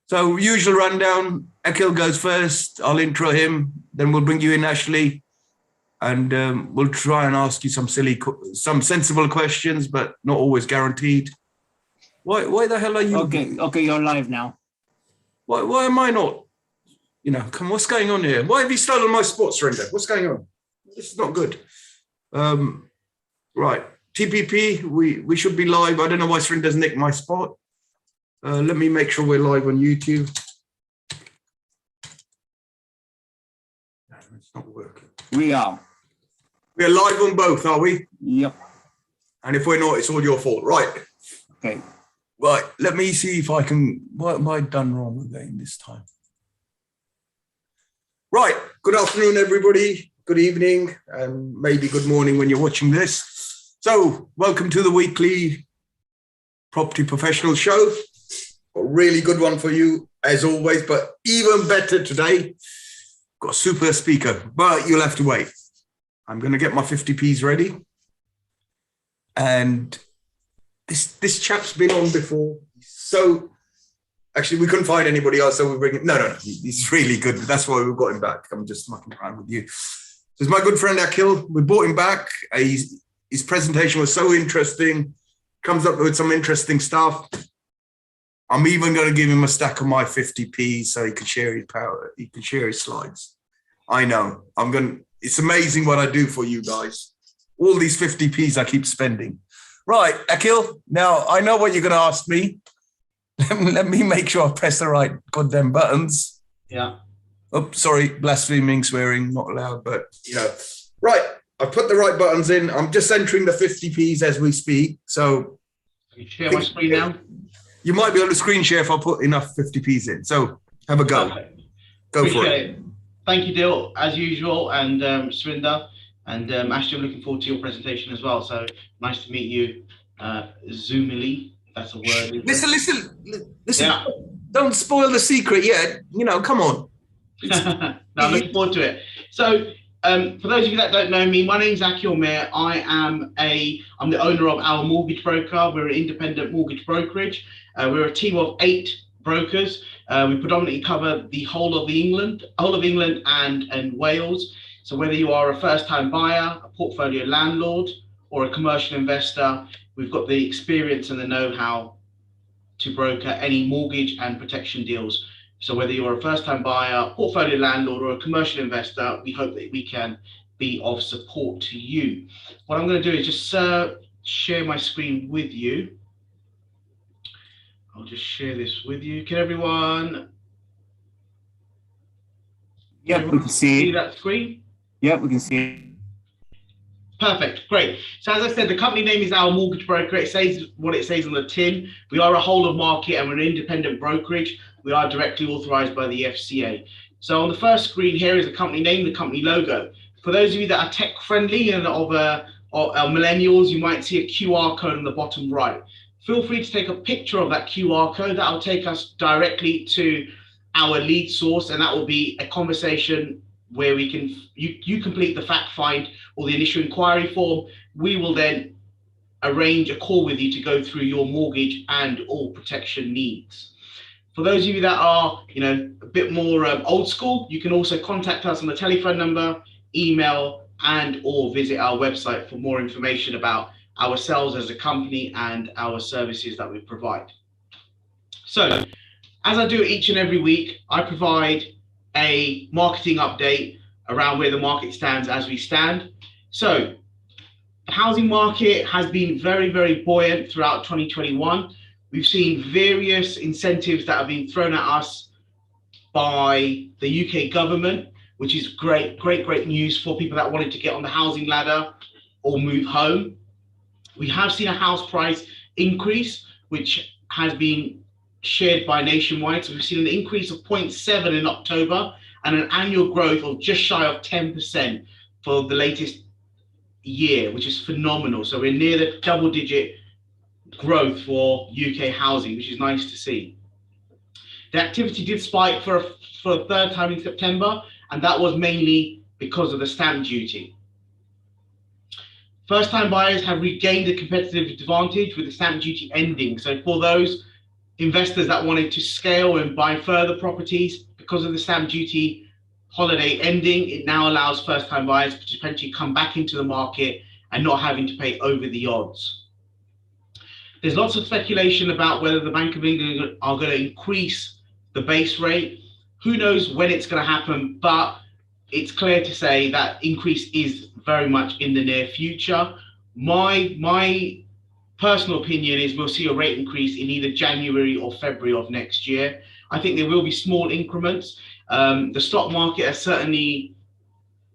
So usual rundown, Akil goes first, I'll intro him, then we'll bring you in, Ashley, and we'll try and ask you some sensible questions, but not always guaranteed. Why the hell are you? Okay, you're live now. Why am I not? Come, what's going on here? Why have you stolen my spot, Surinder? What's going on? This is not good. Right, TPP, we should be live. I don't know why Surinder's nicked my spot. Let me make sure we're live on YouTube. No, it's not working. We are. We're live on both, are we? Yep. And if we're not, it's all your fault. Right. Okay. Right, let me see if I can, what have I done wrong again this time? Right, good afternoon, everybody. Good evening, and maybe good morning when you're watching this. So, welcome to the weekly Property Professional Show. A really good one for you, as always, but even better today. Got a super speaker, but you'll have to wait. I'm going to get my 50p's ready. And this chap's been on before. So, actually, we couldn't find anybody else, so we bring him. No, he's really good. That's why we've got him back. I'm just mucking around with you. So it's my good friend Akil. We brought him back. His presentation was so interesting. Comes up with some interesting stuff. I'm even going to give him a stack of my 50p so he can share his power. He can share his slides. I know. It's amazing what I do for you guys. All these 50p's I keep spending. Right, Akil. Now I know what you're going to ask me. Let me make sure I press the right goddamn buttons. Yeah. Oh, sorry, blaspheming, swearing, not allowed, but Right, I've put the right buttons in. I'm just entering the 50p's as we speak. So can you share my screen now? You might be able to screen share if I put enough 50p's in. So have a go. Perfect. Go Appreciate for it. Thank you, Dil, as usual, and Surinder, and Ashley, I'm looking forward to your presentation as well. So nice to meet you, Zoomily. That's a word. Listen. Yeah. Don't spoil the secret yet. Come on. No, I'm looking forward to it. So, for those of you that don't know me, my name's Akil Mir. I'm the owner of Our Mortgage Broker. We're an independent mortgage brokerage. We're a team of 8 brokers. We predominantly cover the whole of England and Wales. So whether you are a first-time buyer, a portfolio landlord, or a commercial investor, we've got the experience and the know-how to broker any mortgage and protection deals. So whether you're a first-time buyer, portfolio landlord, or a commercial investor, we hope that we can be of support to you. What I'm going to do is just share my screen with you. I'll just share this with you. Can everyone? Yep, we can see that screen. Yep, we can see it. Perfect, great. So as I said, the company name is Our Mortgage Broker. It says what it says on the tin. We are a whole of market and we're an independent brokerage. We are directly authorized by the FCA. So on the first screen here is the company name, the company logo. For those of you that are tech friendly and of millennials, you might see a QR code on the bottom right. Feel free to take a picture of that QR code. That will take us directly to our lead source, and that will be a conversation where you complete the fact find or the initial inquiry form. We will then arrange a call with you to go through your mortgage and all protection needs. For those of you that are, a bit more old school, you can also contact us on the telephone number, email, and or visit our website for more information about ourselves as a company and our services that we provide. So, as I do each and every week, I provide a marketing update around where the market stands as we stand. So, the housing market has been very, very buoyant throughout 2021. We've seen various incentives that have been thrown at us by the UK government, which is great news for people that wanted to get on the housing ladder or move home. We have seen a house price increase, which has been shared by Nationwide. So we've seen an increase of 0.7 in October and an annual growth of just shy of 10% for the latest year, which is phenomenal. So we're near the double-digit growth for UK housing, which is nice to see. The activity did spike for a third time in September, and that was mainly because of the stamp duty. First-time buyers have regained a competitive advantage with the stamp duty ending. So for those investors that wanted to scale and buy further properties. Because of the stamp duty holiday ending, it now allows first-time buyers to potentially come back into the market and not having to pay over the odds. There's lots of speculation about whether the Bank of England are going to increase the base rate. Who knows when it's going to happen, but it's clear to say that increase is very much in the near future. My personal opinion is we'll see a rate increase in either January or February of next year. I think there will be small increments. The stock market has certainly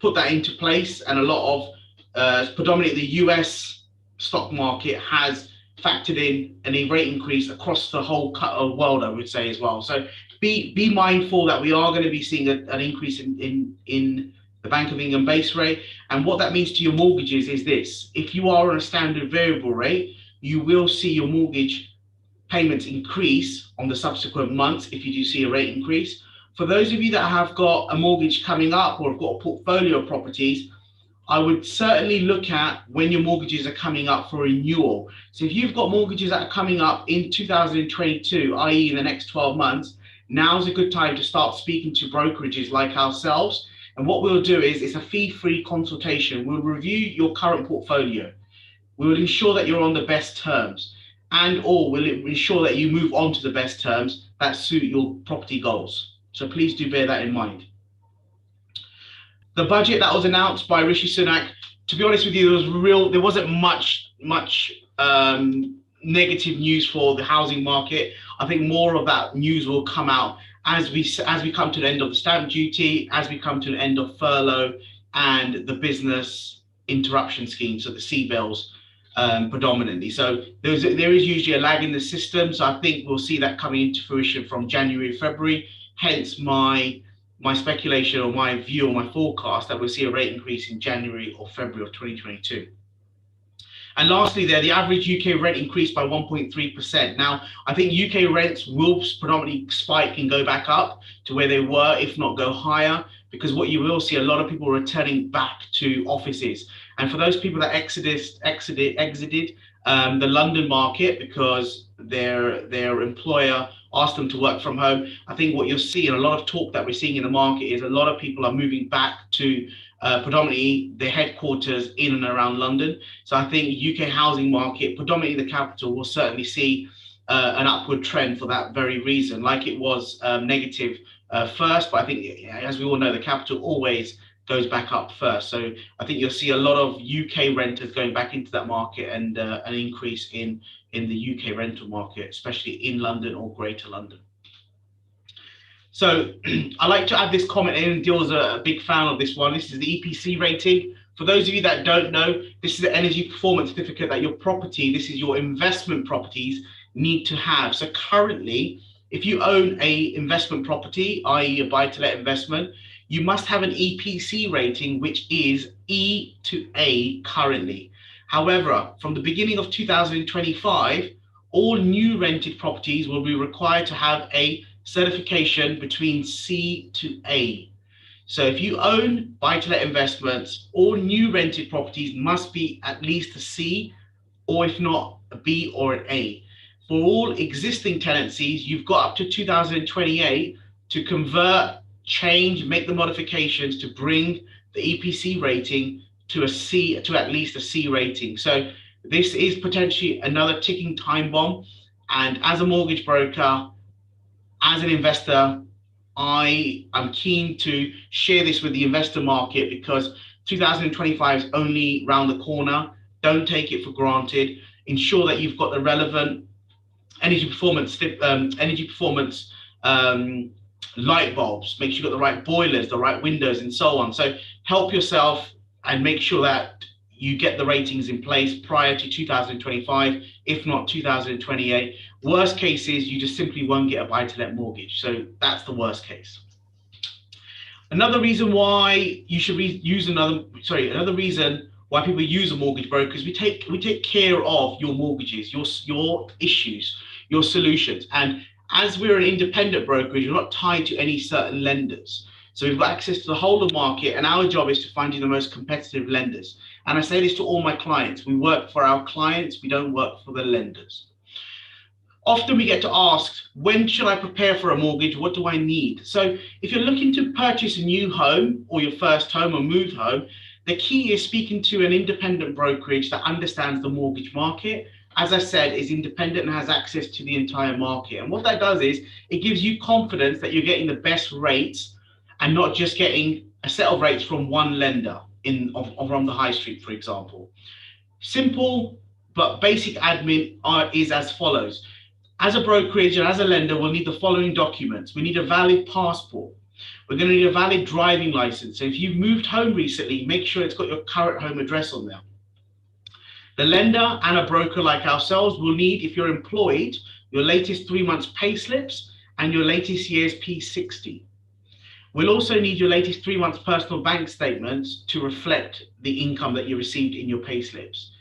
put that into place, and a lot of predominantly the US stock market has factored in a rate increase across the whole world, I would say, as well. So be mindful that we are going to be seeing an increase in the Bank of England base rate. And what that means to your mortgages is this: if you are on a standard variable rate, you will see your mortgage payments increase on the subsequent months if you do see a rate increase. For those of you that have got a mortgage coming up or have got a portfolio of properties, I would certainly look at when your mortgages are coming up for renewal. So if you've got mortgages that are coming up in 2022, i.e. in the next 12 months, now's a good time to start speaking to brokerages like ourselves. And what we'll do is it's a fee-free consultation. We'll review your current portfolio. We will ensure that you're on the best terms, and or we'll ensure that you move on to the best terms that suit your property goals. So please do bear that in mind. The budget that was announced by Rishi Sunak, to be honest with you, there wasn't much negative news for the housing market. I think more of that news will come out as we come to the end of the stamp duty, as we come to the end of furlough and the business interruption scheme, so the CBILS predominantly. So there is usually a lag in the system. So I think we'll see that coming into fruition from January, February. Hence my speculation or my view or my forecast that we'll see a rate increase in January or February of 2022. And lastly there, the average UK rent increased by 1.3%. Now, I think UK rents will predominantly spike and go back up to where they were, if not go higher, because what you will see, a lot of people returning back to offices. And for those people that exited the London market because their employer asked them to work from home, I think what you'll see, and a lot of talk that we're seeing in the market, is a lot of people are moving back to predominantly the headquarters in and around London. So I think UK housing market, predominantly the capital, will certainly see an upward trend for that very reason, like it was negative first, but I think, as we all know, the capital always goes back up first. So I think you'll see a lot of UK renters going back into that market, and an increase in the UK rental market, especially in London or Greater London. So I like to add this comment in. Dill's a big fan of this one. This is the EPC rating. For those of you that don't know, this is the energy performance certificate that your property, this is your investment properties, need to have. So currently, if you own a investment property, i.e. a buy-to-let investment, you must have an EPC rating, which is E to A currently. However, from the beginning of 2025, all new rented properties will be required to have a certification between C to A. So if you own buy-to-let investments, all new rented properties must be at least a C, or if not, a B or an A. For all existing tenancies, you've got up to 2028 to convert, change, make the modifications to bring the EPC rating to a C, to at least a C rating. So this is potentially another ticking time bomb. And as a mortgage broker, as an investor, I am keen to share this with the investor market, because 2025 is only round the corner. Don't take it for granted. Ensure that you've got the relevant energy performance light bulbs. Make sure you've got the right boilers, the right windows, and so on. So help yourself and make sure that you get the ratings in place prior to 2025, if not 2028. Worst case is you just simply won't get a buy-to-let mortgage. So that's the worst case. Another reason why you should another reason why people use a mortgage broker is we take care of your mortgages, your issues, your solutions. And as we're an independent brokerage, you're not tied to any certain lenders. So we've got access to the whole of the market, and our job is to find you the most competitive lenders. And I say this to all my clients: we work for our clients, we don't work for the lenders. Often we get to ask, when should I prepare for a mortgage? What do I need? So if you're looking to purchase a new home or your first home or move home, the key is speaking to an independent brokerage that understands the mortgage market. As I said, is independent and has access to the entire market. And what that does is it gives you confidence that you're getting the best rates and not just getting a set of rates from one lender from the high street, for example. Simple but basic admin is as follows. As a brokerage and as a lender, we'll need the following documents. We need a valid passport. We're going to need a valid driving license. So if you've moved home recently, make sure it's got your current home address on there. The lender and a broker like ourselves will need, if you're employed, your latest 3 months pay slips and your latest year's P60. We'll also need your latest 3 months personal bank statements to reflect the income that you received in your pay slips.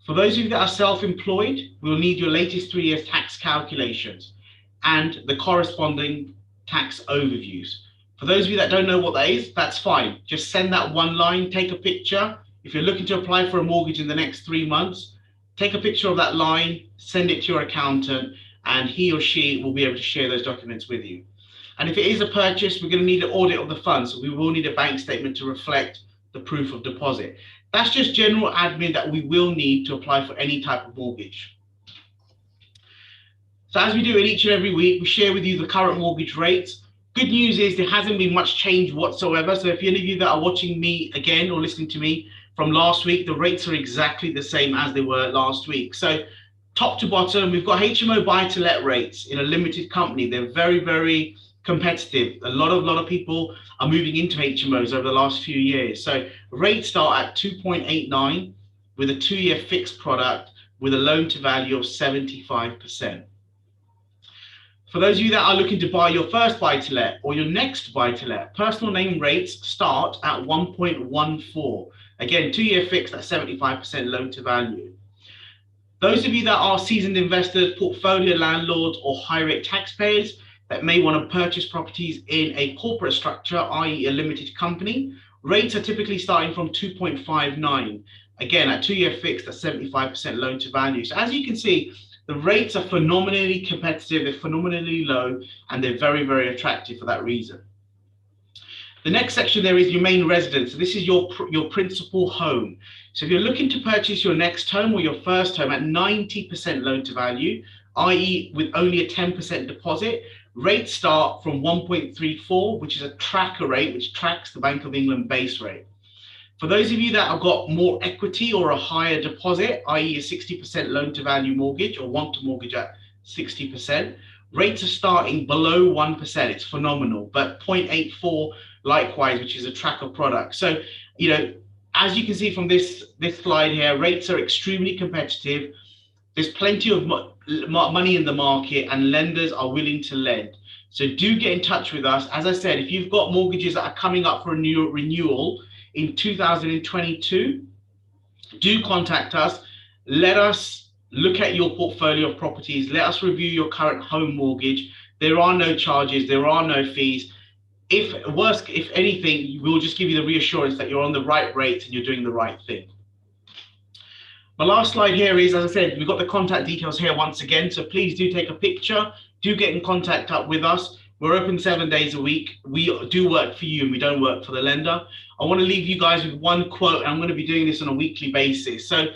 For those of you that are self-employed, we'll need your latest 3 years tax calculations and the corresponding tax overviews. For those of you that don't know what that is, that's fine. Just send that one line, take a picture. If you're looking to apply for a mortgage in the next 3 months, take a picture of that line, send it to your accountant, and he or she will be able to share those documents with you. And if it is a purchase, we're going to need an audit of the funds. So we will need a bank statement to reflect the proof of deposit. That's just general admin that we will need to apply for any type of mortgage. So as we do it each and every week, we share with you the current mortgage rates. Good news is there hasn't been much change whatsoever. So if any of you that are watching me again or listening to me from last week, the rates are exactly the same as they were last week. So top to bottom, we've got HMO buy-to-let rates in a limited company. They're very, very competitive. A lot of people are moving into HMOs over the last few years. So rates start at 2.89 with a 2-year fixed product with a loan to value of 75%. For those of you that are looking to buy your first buy-to-let or your next buy-to-let, personal name rates start at 1.14. Again, 2-year fixed at 75% loan to value. Those of you that are seasoned investors, portfolio landlords, or high rate taxpayers that may want to purchase properties in a corporate structure, i.e. a limited company, rates are typically starting from 2.59. Again, at 2-year fixed at 75% loan to value. So as you can see, the rates are phenomenally competitive, they're phenomenally low, and they're very, very attractive for that reason. The next section there is your main residence. So this is your principal home. So if you're looking to purchase your next home or your first home at 90% loan to value, i.e. with only a 10% deposit, rates start from 1.34, which is a tracker rate, which tracks the Bank of England base rate. For those of you that have got more equity or a higher deposit, i.e. a 60% loan to value mortgage or want to mortgage at 60%, rates are starting below 1%. It's phenomenal, but 0.84 likewise, which is a tracker product. So, as you can see from this slide here, rates are extremely competitive. There's plenty of money in the market and lenders are willing to lend. So do get in touch with us. As I said, if you've got mortgages that are coming up for renewal in 2022, do contact us. Let us look at your portfolio of properties. Let us review your current home mortgage. There are no charges. There are no fees. If anything, we'll just give you the reassurance that you're on the right rates and you're doing the right thing. My last slide here is, as I said, we've got the contact details here once again. So please do take a picture. Do get in contact up with us. We're open 7 days a week. We do work for you and we don't work for the lender. I want to leave you guys with one quote, and I'm going to be doing this on a weekly basis. So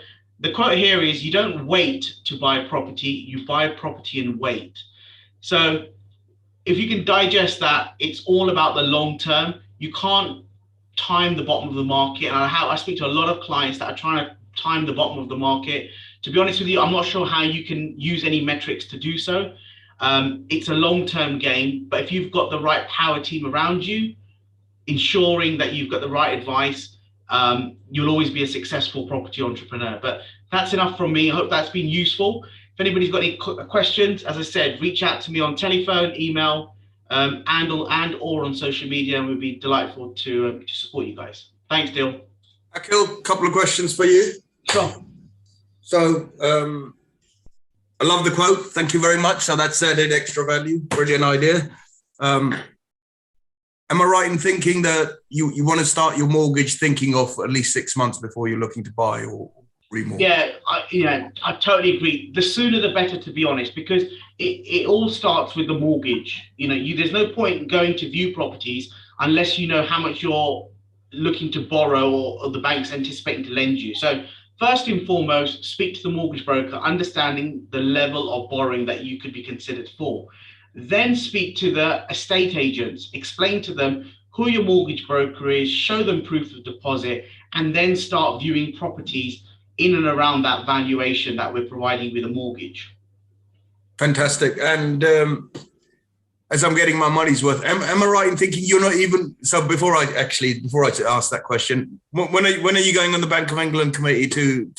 the quote here is, you don't wait to buy a property, you buy a property and wait. So if you can digest that, it's all about the long term. You can't time the bottom of the market. And I speak to a lot of clients that are trying to time the bottom of the market. To be honest with you, I'm not sure how you can use any metrics to do so. It's a long-term game, but if you've got the right power team around you, ensuring that you've got the right advice, you'll always be a successful property entrepreneur. But that's enough from me. I hope that's been useful. If anybody's got any questions, as I said, reach out to me on telephone, email, and or on social media, and we'd be delightful to support you guys. Thanks, Dil. Akil, a couple of questions for you. Sure. So I love the quote. Thank you very much. So that's added extra value. Brilliant idea. Am I right in thinking that you want to start your mortgage thinking of at least 6 months before you're looking to buy, or Remortgage. Yeah, I totally agree. The sooner the better, to be honest, because it all starts with the mortgage. There's no point in going to view properties unless you know how much you're looking to borrow or the bank's anticipating to lend you. So first and foremost, speak to the mortgage broker, understanding the level of borrowing that you could be considered for. Then speak to the estate agents, explain to them who your mortgage broker is, show them proof of deposit, and then start viewing properties in and around that valuation that we're providing with a mortgage. Fantastic. And as I'm getting my money's worth, am I right in thinking you're not even, so before I ask that question, when are you going on the Bank of England committee to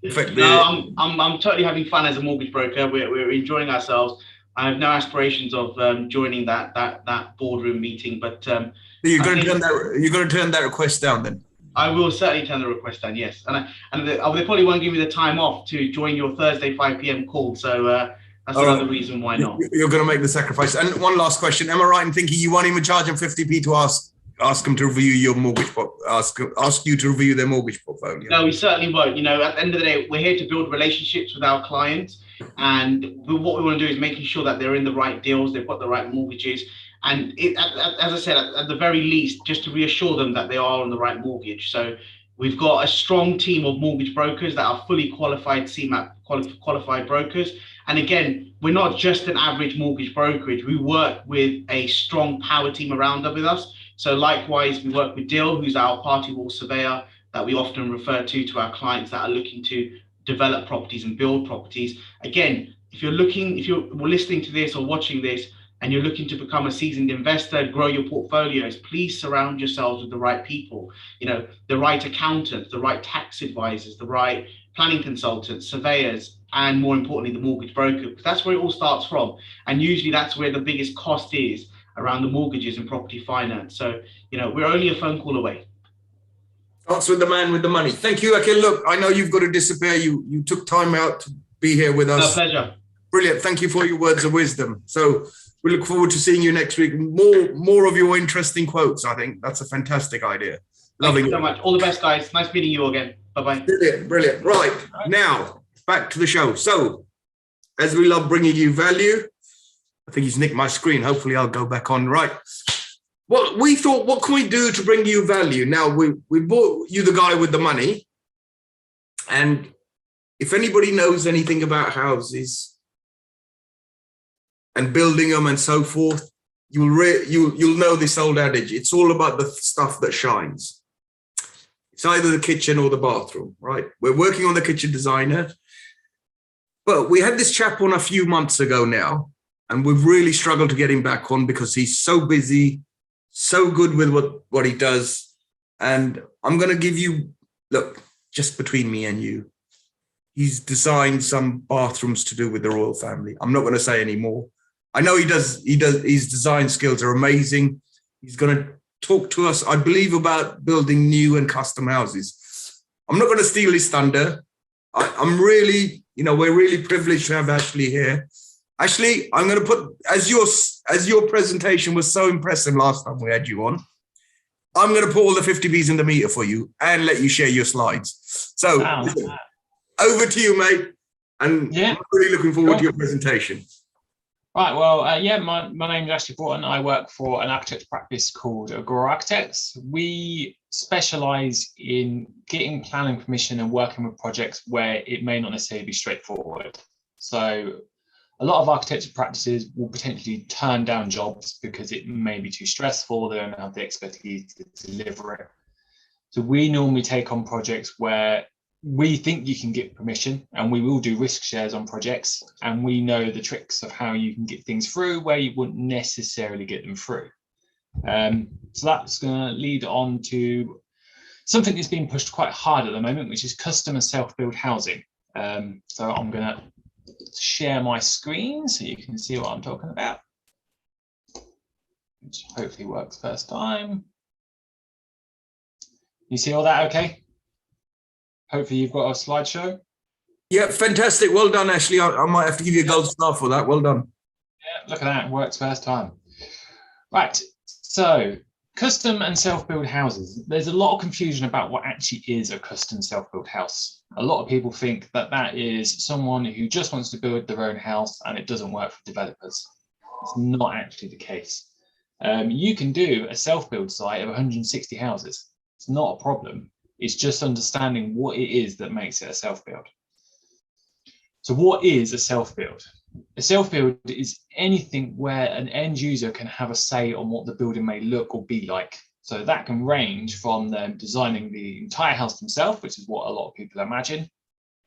affect the... No, I'm totally having fun as a mortgage broker. We're enjoying ourselves. I have no aspirations of joining that boardroom meeting, but you're going to turn that request down then? I will certainly turn the request down, yes. And they probably won't give me the time off to join your Thursday 5 p.m. call. So that's another reason why not. You're going to make the sacrifice. And one last question. Am I right in thinking you won't even charge them 50p to ask them to review your mortgage, ask you to review their mortgage portfolio? No, we certainly won't. At the end of the day, we're here to build relationships with our clients. And what we want to do is making sure that they're in the right deals, they've got the right mortgages. And as I said, at the very least, just to reassure them that they are on the right mortgage. So we've got a strong team of mortgage brokers that are fully qualified CMAP qualified brokers. And again, we're not just an average mortgage brokerage. We work with a strong power team around with us. So likewise, we work with Dill, who's our party wall surveyor that we often refer to our clients that are looking to develop properties and build properties. Again, if you're listening to this or watching this, and you're looking to become a seasoned investor, grow your portfolios, please surround yourselves with the right people, the right accountants, the right tax advisors, the right planning consultants, surveyors, and more importantly, the mortgage broker, because that's where it all starts from. And usually that's where the biggest cost is around the mortgages and property finance. So, we're only a phone call away. Starts with the man with the money. Thank you, Akhil. Look, I know you've got to disappear. You took time out to be here with us. My pleasure. Brilliant. Thank you for your words of wisdom. So we look forward to seeing you next week. More of your interesting quotes. I think that's a fantastic idea. Loving it. Thank you so much. All the best, guys. Nice meeting you again. Bye-bye. Brilliant. Right. Now, back to the show. So, as we love bringing you value, I think he's nicked my screen. Hopefully I'll go back on. Right. Well, we thought, what can we do to bring you value? Now, we bought you the guy with the money. And if anybody knows anything about houses and building them and so forth, you'll know this old adage. It's all about the stuff that shines. It's either the kitchen or the bathroom, right? We're working on the kitchen designer, but we had this chap on a few months ago now, and we've really struggled to get him back on because he's so busy, so good with what he does. And I'm going to give you, look, just between me and you, he's designed some bathrooms to do with the royal family. I'm not going to say any more. I know he does. His design skills are amazing. He's going to talk to us, I believe, about building new and custom houses. I'm not going to steal his thunder. I'm really, we're really privileged to have Ashley here. Ashley, I'm going to put, as your presentation was so impressive last time we had you on, I'm going to put all the 50Bs in the meter for you and let you share your slides. So over to you, mate. And I'm really looking forward to your presentation. Right, well, my name is Ashley Broughton. I work for an architecture practice called Agora Architects. We specialise in getting planning permission and working with projects where it may not necessarily be straightforward. So a lot of architecture practices will potentially turn down jobs because it may be too stressful, they don't have the expertise to deliver it. So we normally take on projects where we think you can get permission, and we will do risk shares on projects, and we know the tricks of how you can get things through where you wouldn't necessarily get them through. So that's going to lead on to something that's being pushed quite hard at the moment, which is custom and self-build housing. So I'm going to share my screen so you can see what I'm talking about, which hopefully works first time. You see all that okay? Hopefully you've got a slideshow. Yeah, fantastic. Well done, Ashley. I might have to give you a gold star for that. Well done. Yeah, look at that. It works first time. Right. So Custom and self-build houses. There's a lot of confusion about what actually is a custom self-build house. A lot of people think that that is someone who just wants to build their own house and it doesn't work for developers. It's not actually the case. You can do a self-build site of 160 houses. It's not a problem. It's just understanding what it is that makes it a self-build. So what is a self-build? A self-build is anything where an end user can have a say on what the building may look or be like. So that can range from them designing the entire house themselves, which is what a lot of people imagine,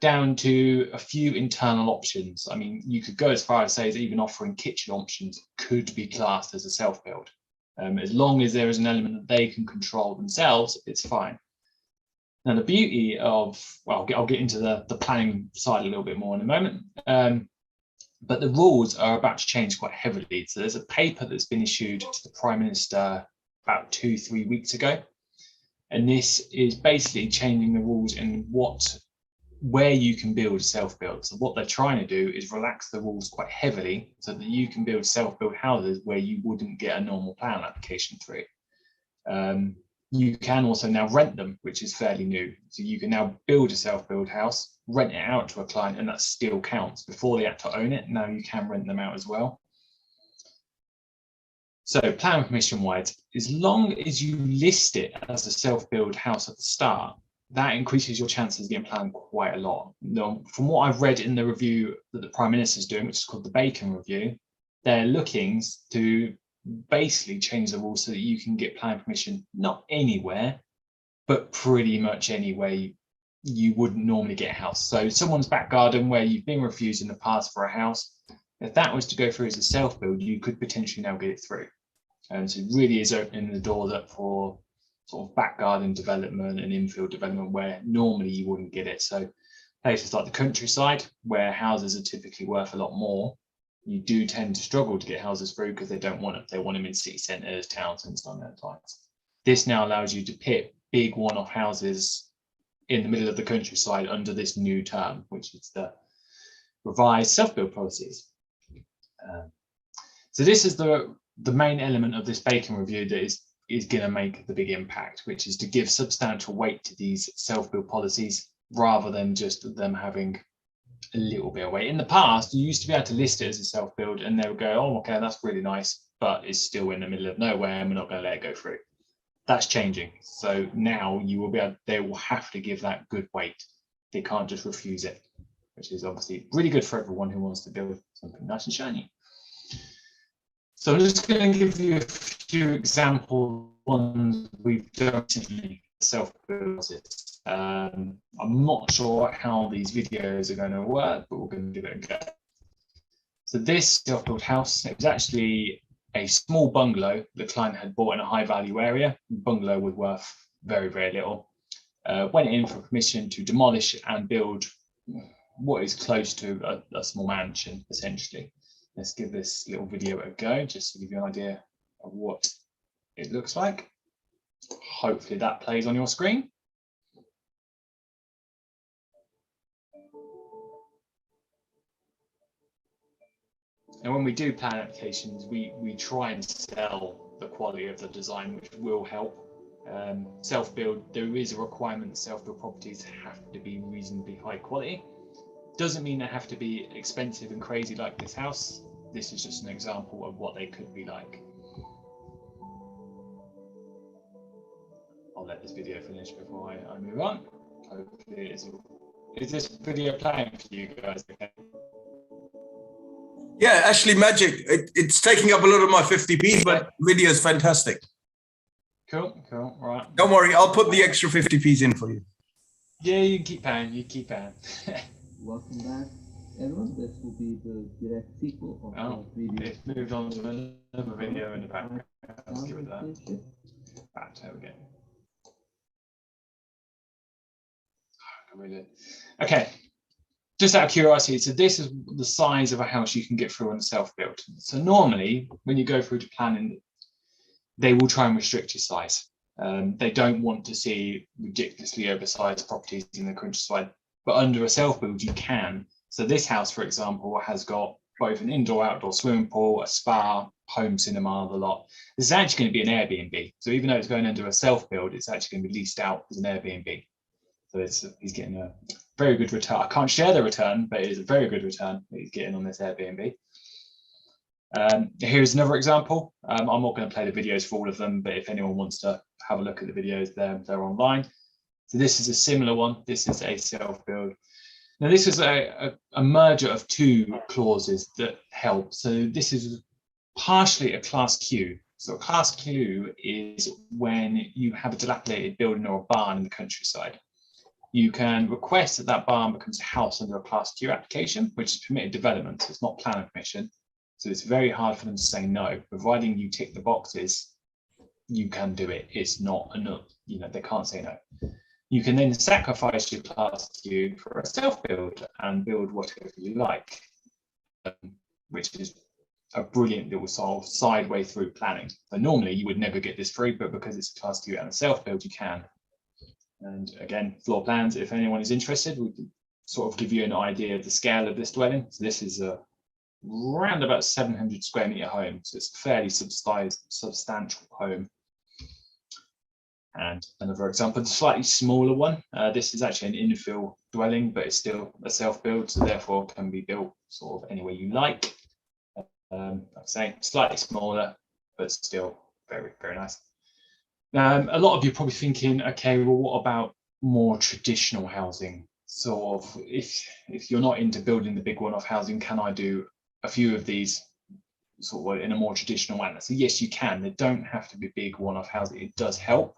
down to a few internal options. I mean, you could go as far as say as even offering kitchen options could be classed as a self-build. As long as there is an element that they can control themselves, it's fine. Now, the beauty of, well, I'll get into the planning side a little bit more in a moment. But the rules are about to change quite heavily. So there's a paper that's been issued to the Prime Minister about 2-3 weeks ago. And this is basically changing the rules in where you can build self-build. So what they're trying to do is relax the rules quite heavily so that you can build self-built houses where you wouldn't get a normal plan application through. You can also now rent them, which is fairly new. So you can now build a self-build house, rent it out to a client, and that still counts. Before they had to own it, now you can rent them out as well. So plan permission wise, as long as you list it as a self-build house at the start, that increases your chances of getting planned quite a lot. Now, from what I've read in the review that the Prime Minister is doing, which is called the Bacon Review, they're looking to basically change the rules so that you can get planning permission not anywhere, but pretty much anywhere you wouldn't normally get a house. So someone's back garden where you've been refused in the past for a house, if that was to go through as a self-build, you could potentially now get it through. And so it really is opening the doors up for sort of back garden development and infill development where normally you wouldn't get it. So places like the countryside where houses are typically worth a lot more, you do tend to struggle to get houses through because they don't want it. They want them in city centres, towns, and stuff like that. This now allows you to pit big one-off houses in the middle of the countryside under this new term, which is the revised self-build policies. So this is the main element of this Bacon Review that is going to make the big impact, which is to give substantial weight to these self-build policies rather than just them having a little bit of weight. In the past, you used to be able to list it as a self-build and they would go, oh, okay, that's really nice, but it's still in the middle of nowhere and we're not going to let it go through. That's changing. So now you will be able, they will have to give that good weight. They can't just refuse it, which is obviously really good for everyone who wants to build something nice and shiny. So I'm just going to give you a few example ones we've done recently, self-build. I'm not sure how these videos are going to work, but we're going to give it a go. So this self-built house, it was actually a small bungalow the client had bought in a high value area. The bungalow was worth very, very little. Went in for permission to demolish and build what is close to a small mansion, essentially. Let's give this little video a go, just to give you an idea of what it looks like. Hopefully that plays on your screen. And when we do plan applications, we try and sell the quality of the design, which will help. Self-build, there is a requirement that self-build properties have to be reasonably high quality. Doesn't mean they have to be expensive and crazy like this house. This is just an example of what they could be like. I'll let this video finish before I move on. Hopefully is this video playing for you guys? Okay. Yeah, actually, magic. It's taking up a lot of my 50p, but video is fantastic. Cool, right. Don't worry, I'll put the extra 50p's in for you. Yeah, you keep paying, Welcome back, everyone. This will be the direct sequel of the previous. It's moved on to another video in the background. Let's give it that. Right, there we go. Okay. Just out of curiosity, so this is the size of a house you can get through on self-build. So normally, when you go through to planning, they will try and restrict your size. They don't want to see ridiculously oversized properties in the countryside, but under a self-build, you can. So this house, for example, has got both an indoor-outdoor swimming pool, a spa, home cinema, the lot. This is actually going to be an Airbnb. So even though it's going under a self-build, it's actually going to be leased out as an Airbnb. So he's getting a very good return. I can't share the return, but it is a very good return that he's getting on this Airbnb. Here's another example. I'm not going to play the videos for all of them, but if anyone wants to have a look at the videos, they're online. So this is a similar one. This is a self-build. Now this is a merger of two clauses that help. So this is partially a Class Q. So a Class Q is when you have a dilapidated building or a barn in the countryside. You can request that that barn becomes a house under a Class Q application, which is permitted development. So it's not planning permission. So it's very hard for them to say no. Providing you tick the boxes, you can do it. It's not enough. You know, they can't say no. You can then sacrifice your Class Q for a self-build and build whatever you like, which is a brilliant little sort of sideway through planning. So normally you would never get this through, but because it's a Class Q and a self-build, you can. And again, floor plans, if anyone is interested, we can sort of give you an idea of the scale of this dwelling. So this is a around about 700 square meter home. So it's a fairly substantial home. And another example, the slightly smaller one. This is actually an infill dwelling, but it's still a self-build, so therefore can be built sort of any way you like. Like I say, slightly smaller, but still very, very nice. A lot of you are probably thinking, okay, well, what about more traditional housing? Sort of, if you're not into building the big one-off housing, can I do a few of these sort of in a more traditional manner? So yes, you can. They don't have to be big one-off housing. It does help,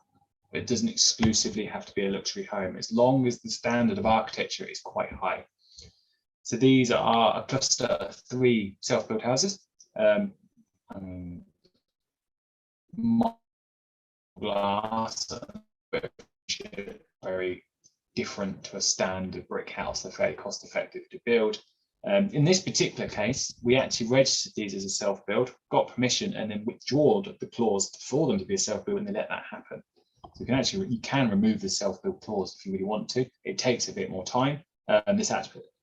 but it doesn't exclusively have to be a luxury home, as long as the standard of architecture is quite high. So these are a cluster of 3 self-built houses. Glass, very different to a standard brick house. They're fairly cost effective to build. In this particular case, we actually registered these as a self-build, got permission, and then withdrew the clause for them to be a self-build, and they let that happen. So you can remove the self-build clause if you really want to. It takes a bit more time.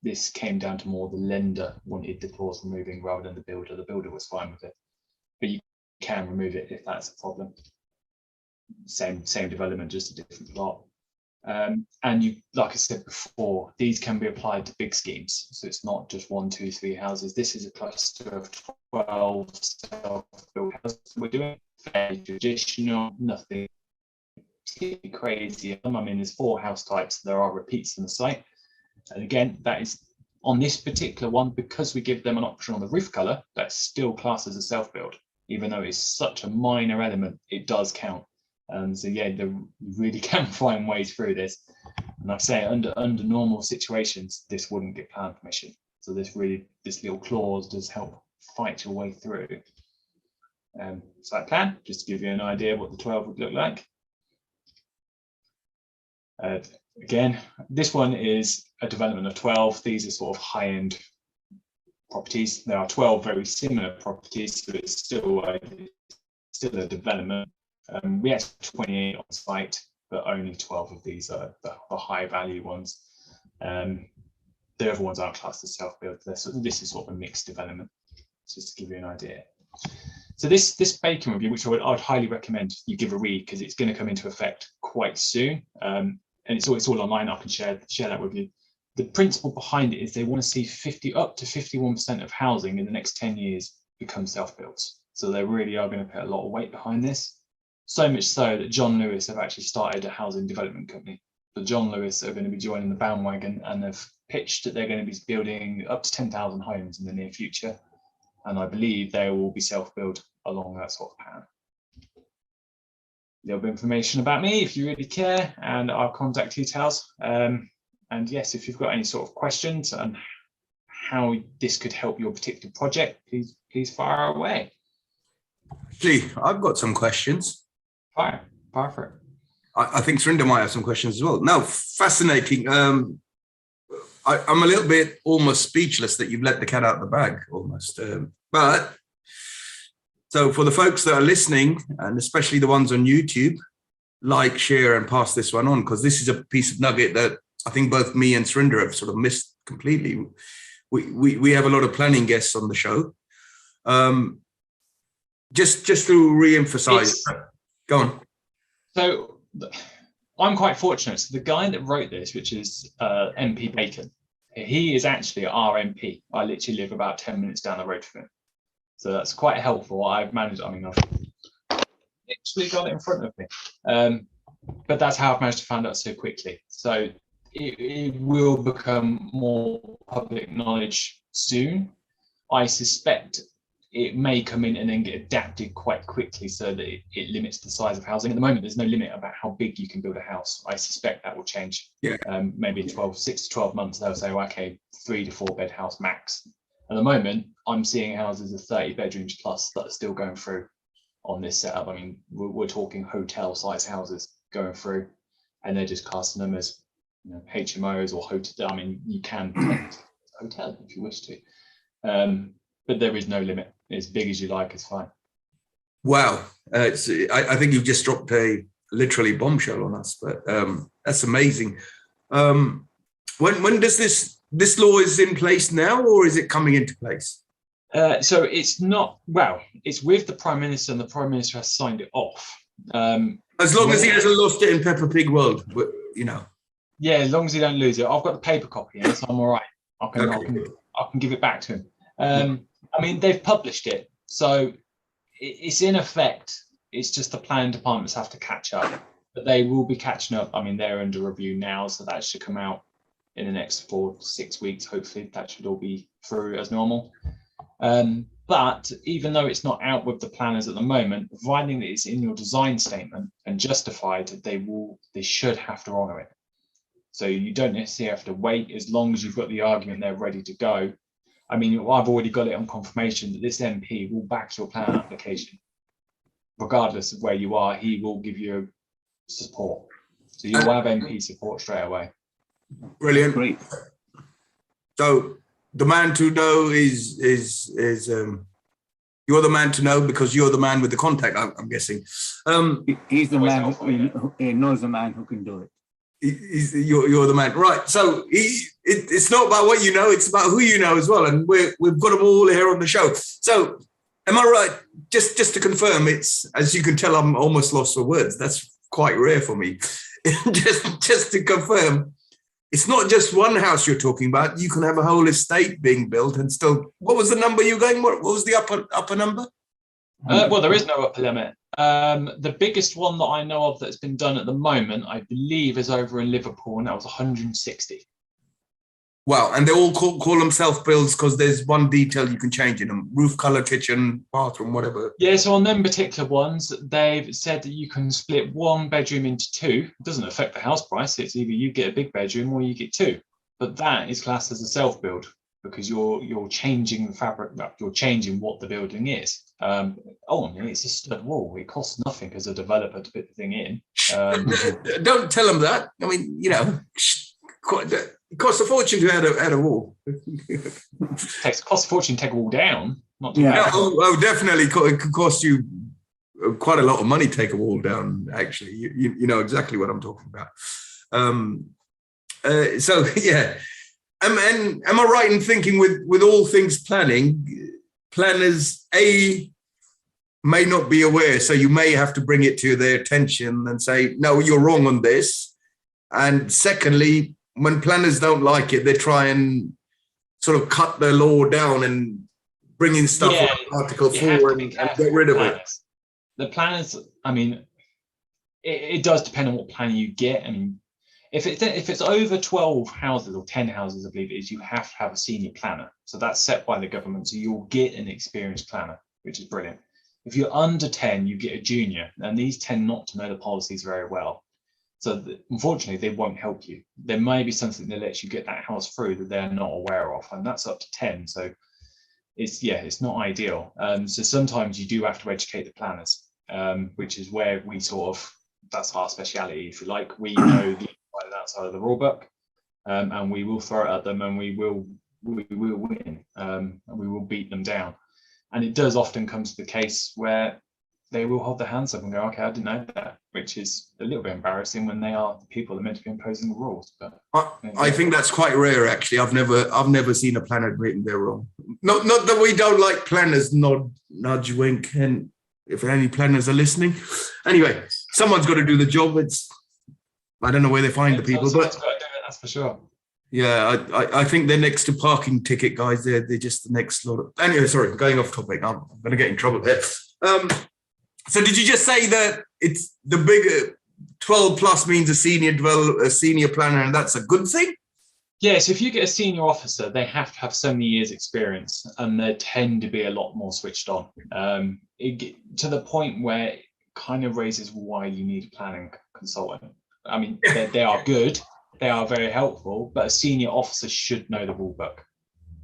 This came down to more the lender wanted the clause removing rather than the builder. The builder was fine with it, but you can remove it if that's a problem. Same development, just a different plot. And you, like I said before, these can be applied to big schemes. So it's not just 1, 2, 3 houses. This is a cluster of 12 self-built houses we're doing. Fairly traditional, nothing crazy. I mean, there's 4 house types. There are repeats in the site. And again, that is on this particular one, because we give them an option on the roof color, that's still classed as a self-build. Even though it's such a minor element, it does count. So yeah, you really can find ways through this. And like I say, under normal situations, this wouldn't get plan permission. So this little clause does help fight your way through. Site plan, just to give you an idea of what the 12 would look like. Again, this one is a development of 12. These are sort of high-end properties. There are 12 very similar properties, so it's still a development. We have 28 on site, but only 12 of these are the high value ones. The other ones aren't classed as self-build. This is sort of a mixed development, just to give you an idea. So this Bacon review, which I'd highly recommend you give a read, because it's going to come into effect quite soon. And it's all online. I can share that with you. The principle behind it is they want to see up to 51% of housing in the next 10 years become self-builds. So they really are going to put a lot of weight behind this. So much so that John Lewis have actually started a housing development company. So John Lewis are going to be joining the bandwagon, and they've pitched that they're going to be building up to 10,000 homes in the near future. And I believe they will be self-built along that sort of pattern. A little bit of information about me if you really care, and our contact details. And yes, if you've got any sort of questions on how this could help your particular project, please fire away. Actually, I've got some questions. Fire for it. I think Surinder might have some questions as well. No, fascinating. I'm a little bit almost speechless that you've let the cat out of the bag almost. But so for the folks that are listening, and especially the ones on YouTube, like, share, and pass this one on, because this is a piece of nugget that I think both me and Surinder have sort of missed completely. We have a lot of planning guests on the show. just to re-emphasize. It's- Go on. So I'm quite fortunate. So the guy that wrote this, which is MP Bacon, he is actually our MP. I literally live about 10 minutes down the road from him. So that's quite helpful. I've managed, I mean, I've literally got it in front of me. But that's how I've managed to find out so quickly. So it will become more public knowledge soon. I suspect it may come in and then get adapted quite quickly so that it limits the size of housing. At the moment, there's no limit about how big you can build a house. I suspect that will change. Yeah. Maybe in 6 to 12 months, they'll say, well, okay, 3 to 4 bed house max. At the moment, I'm seeing houses of 30 bedrooms plus that are still going through on this setup. I mean, we're talking hotel size houses going through, and they're just casting them as, you know, HMOs or hotel. I mean, you can hotel if you wish to, but there is no limit. As big as you like is fine. Wow, I think you've just dropped a literally bombshell on us, but that's amazing. When does this law is in place now, or is it coming into place? So it's not, well, it's with the Prime Minister, and the Prime Minister has signed it off. As long as he hasn't lost it in Peppa Pig World, you know. Yeah, as long as he don't lose it. I've got the paper copy, yeah, so I'm all right. I Okay. can give it back to him. I mean, they've published it, so it's in effect. It's just the planning departments have to catch up, but they will be catching up. I mean, they're under review now, so that should come out in the next 4 to 6 weeks. Hopefully, that should all be through as normal. But even though it's not out with the planners at the moment, providing that it's in your design statement and justified, they should have to honour it. So you don't necessarily have to wait as long as you've got the argument there ready to go. I mean, I've already got it on confirmation that this MP will back your plan application. Regardless of where you are, he will give you support. So you'll have MP support straight away. Brilliant. Great. So the man to know is you're the man to know because you're the man with the contact. I'm guessing. He's the man who knows the man who can do it. You're the man, right? So it's not about what you know; it's about who you know as well. And we've got them all here on the show. So, am I right? Just to confirm, it's, as you can tell, I'm almost lost for words. That's quite rare for me. just to confirm, it's not just one house you're talking about. You can have a whole estate being built and still. What was the number you're going? What was the upper number? Well, there is no upper limit. The biggest one that I know of that's been done at the moment, I believe, is over in Liverpool, and that was 160. Wow, and they all call them self-builds because there's one detail you can change in them: roof color, kitchen, bathroom, whatever. Yeah, so on them particular ones, they've said that you can split one bedroom into two. It doesn't affect the house price. It's either you get a big bedroom or you get two. But that is classed as a self-build because you're changing the fabric, you're changing what the building is. It's a stud wall. It costs nothing as a developer to put the thing in. Don't tell them that. I mean, you know, it costs a fortune to add a wall. It costs a fortune to take a wall down. Not to Yeah, definitely. It could cost you quite a lot of money to take a wall down, actually. You know exactly what I'm talking about. So, yeah. And am I right in thinking with all things planning, planners, may not be aware, so you may have to bring it to their attention and say, no, you're wrong on this. And secondly, when planners don't like it, they try and sort of cut the law down and bring in stuff like Article 4 and get rid of it. The planners, I mean, it does depend on what planner you get. I mean, if it's over 12 houses or 10 houses, I believe it is, you have to have a senior planner. So that's set by the government. So you'll get an experienced planner, which is brilliant. If you're under 10, you get a junior, and these tend not to know the policies very well. So unfortunately, they won't help you. There may be something that lets you get that house through that they're not aware of, and that's up to 10. So it's not ideal. So sometimes you do have to educate the planners, which is where that's our speciality, if you like. We know the outside of the rule book, and we will throw it at them, and we will win, and we will beat them down. And it does often come to the case where they will hold their hands up and go, okay, I didn't know that, which is a little bit embarrassing when they are the people that are meant to be imposing the rules. But I think that's quite rare, actually. I've never seen a planner admitting they're wrong. Not that we don't like planners, nudge, wink, and if any planners are listening. Anyway, someone's got to do the job. I don't know where they find the people, Someone's but got to do it, that's for sure. yeah, I think they're next to parking ticket guys. They're just the next lot of. Anyway, sorry, going off topic. I'm going to get in trouble there. So did you just say that it's the bigger 12 plus means a senior planner, and that's a good thing? Yes, if you get a senior officer, they have to have so many years experience and they tend to be a lot more switched on, to the point where it kind of raises why you need a planning consultant. I mean, they are good, they are very helpful, but a senior officer should know the rule book.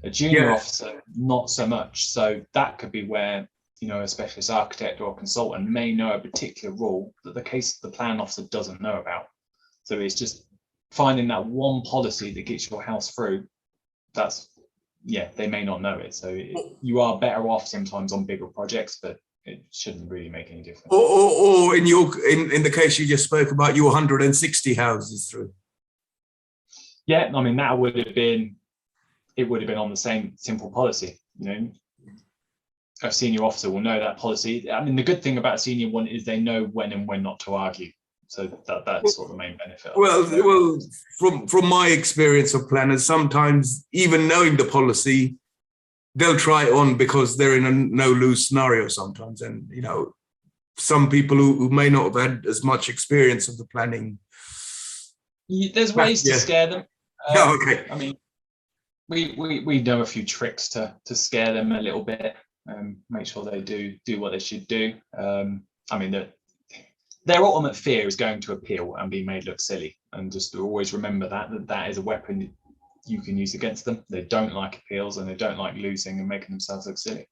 A junior officer, not so much. So that could be where, a specialist architect or a consultant may know a particular rule that the plan officer doesn't know about. So it's just finding that one policy that gets your house through. They may not know it. So you are better off sometimes on bigger projects, but it shouldn't really make any difference. Or in the case you just spoke about, your 160 houses through. Yeah, I mean, it would have been on the same simple policy. A senior officer will know that policy. I mean, the good thing about a senior one is they know when and when not to argue. So that's sort of the main benefit. Well, from my experience of planners, sometimes even knowing the policy, they'll try it on because they're in a no-lose scenario sometimes. And, some people who may not have had as much experience of the planning. There's ways to scare them. Okay. I mean, we know a few tricks to scare them a little bit, make sure they do what they should do. I mean, their ultimate fear is going to appeal and be made look silly, and just to always remember that is a weapon you can use against them. They don't like appeals and they don't like losing and making themselves look silly.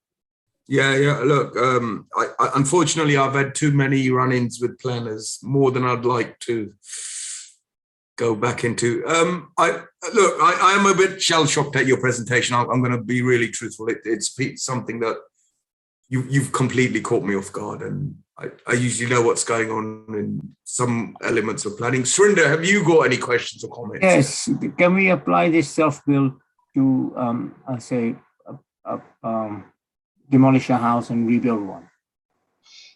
Yeah. Look, I unfortunately I've had too many run-ins with planners, more than I'd like to go back into. I am a bit shell-shocked at your presentation. I'm going to be really truthful. It's something that you've completely caught me off guard, and I usually know what's going on in some elements of planning. Surinder, have you got any questions or comments? Yes. Can we apply this self-build to, demolish a house and rebuild one?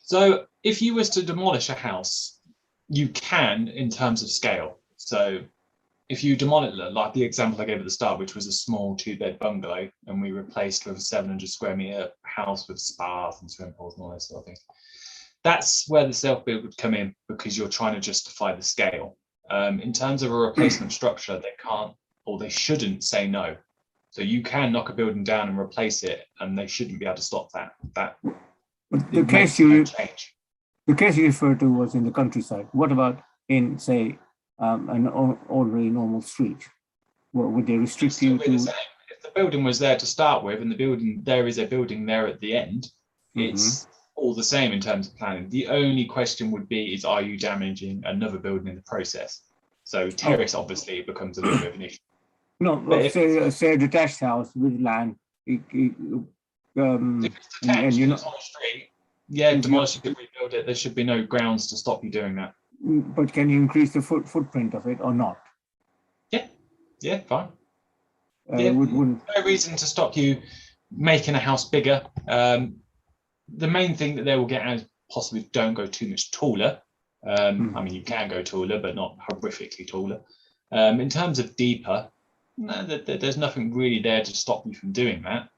So if you was to demolish a house, you can in terms of scale. So if you demolish, like the example I gave at the start, which was a small 2-bed bungalow, and we replaced with a 700 square meter house with spas and swimming pools and all those sort of things, that's where the self-build would come in, because you're trying to justify the scale. In terms of a replacement structure, they can't, or they shouldn't say no. So you can knock a building down and replace it, and they shouldn't be able to stop that. The case you referred to was in the countryside. What about in, say, an ordinary normal street? Would they restrict you to? If the building was there to start with, and there is a building there at the end, it's all the same in terms of planning. The only question would be, are you damaging another building in the process? So terrace obviously becomes a little bit of an issue. No, but say a detached house with land. If it's detached, and it's on a street, demolish it, rebuild it. There should be no grounds to stop you doing that. But can you increase the footprint of it or not? Yeah, fine. Wouldn't no reason to stop you making a house bigger. The main thing that they will get is possibly don't go too much taller. I mean, you can go taller, but not horrifically taller. In terms of deeper, no, there's nothing really there to stop you from doing that.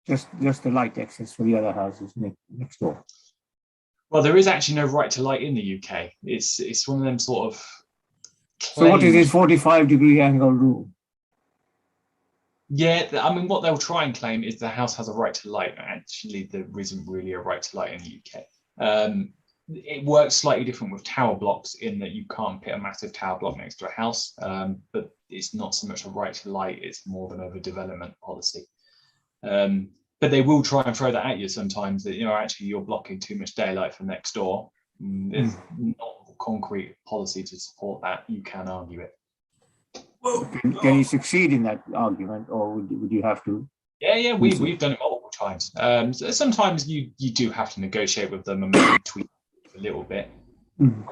Just the light access for the other houses next door. Well, there is actually no right to light in the UK. It's one of them sort of claims. So what is this 45-degree angle rule? Yeah, I mean, what they'll try and claim is the house has a right to light. Actually, there isn't really a right to light in the UK. It works slightly different with tower blocks in that you can't put a massive tower block next to a house, but it's not so much a right to light, it's more of an overdevelopment policy. But they will try and throw that at you sometimes, that, actually you're blocking too much daylight from next door. There's not a concrete policy to support that. You can argue it. Well, can you succeed in that argument, or would you have to? Yeah, we've done it multiple times. So sometimes you do have to negotiate with them and maybe tweak a little bit,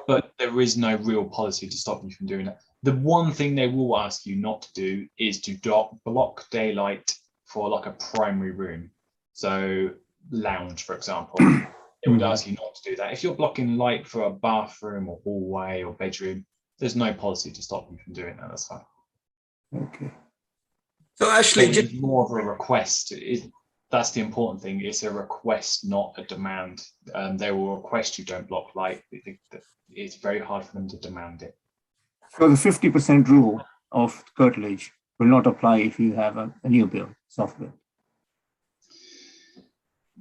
but there is no real policy to stop you from doing that. The one thing they will ask you not to do is to block daylight for like a primary room. So lounge, for example, it would ask you not to do that. If you're blocking light for a bathroom or hallway or bedroom, there's no policy to stop you from doing that. That's fine. Okay. So Ashley, It's more of a request. That's the important thing. It's a request, not a demand. They will request you don't block light. It's very hard for them to demand it. So the 50% rule of curtilage will not apply if you have a new build, soft build.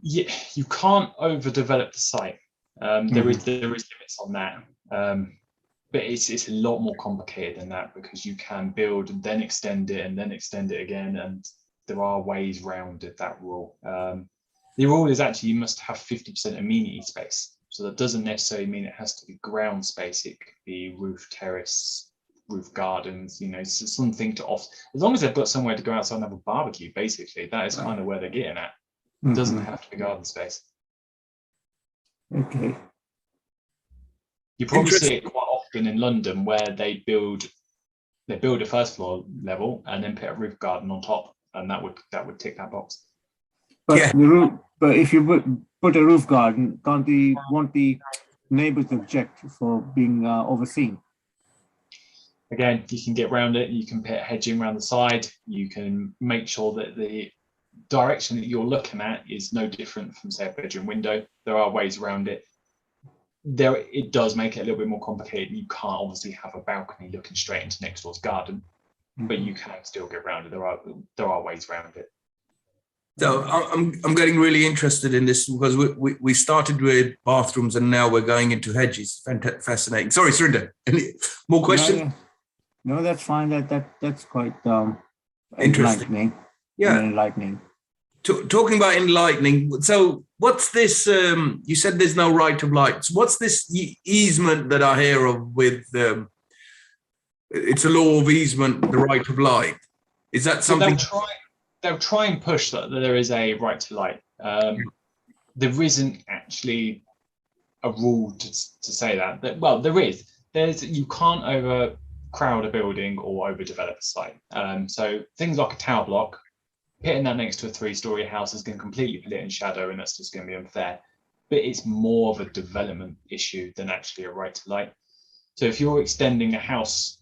Yeah, you can't overdevelop the site. There is limits on that, but it's a lot more complicated than that, because you can build and then extend it and then extend it again, and there are ways around that rule. The rule is actually you must have 50% amenity space. So that doesn't necessarily mean it has to be ground space. It could be roof terrace, roof gardens, something to off. As long as they've got somewhere to go outside and have a barbecue, basically, that is kind of where they're getting at. It doesn't have to be garden space. Okay. You probably see it quite often in London, where they build a first floor level and then put a roof garden on top, and that would tick that box. But Yeah. but if you put a roof garden, won't the neighbors object for being overseen? Again, you can get around it. You can put hedging around the side. You can make sure that the direction that you're looking at is no different from, say, a bedroom window. There are ways around it. It does make it a little bit more complicated. You can't obviously have a balcony looking straight into next door's garden, but you can still get around it. There are ways around it. So I'm getting really interested in this, because we started with bathrooms and now we're going into hedges. Fascinating. Sorry, Surinder, any more questions? No, that's fine. That's quite Interesting. enlightening. Yeah. Enlightening. Talking about enlightening. So what's this? You said there's no right of light. So what's this easement that I hear of with? It's a law of easement, the right of light. Is that something? They'll try and push that there is a right to light. There isn't actually a rule to say that. Well, there is. You can't overcrowd a building or overdevelop a site. So things like a tower block, hitting that next to a 3-story house is going to completely put it in shadow, and that's just going to be unfair. But it's more of a development issue than actually a right to light. So if you're extending a house,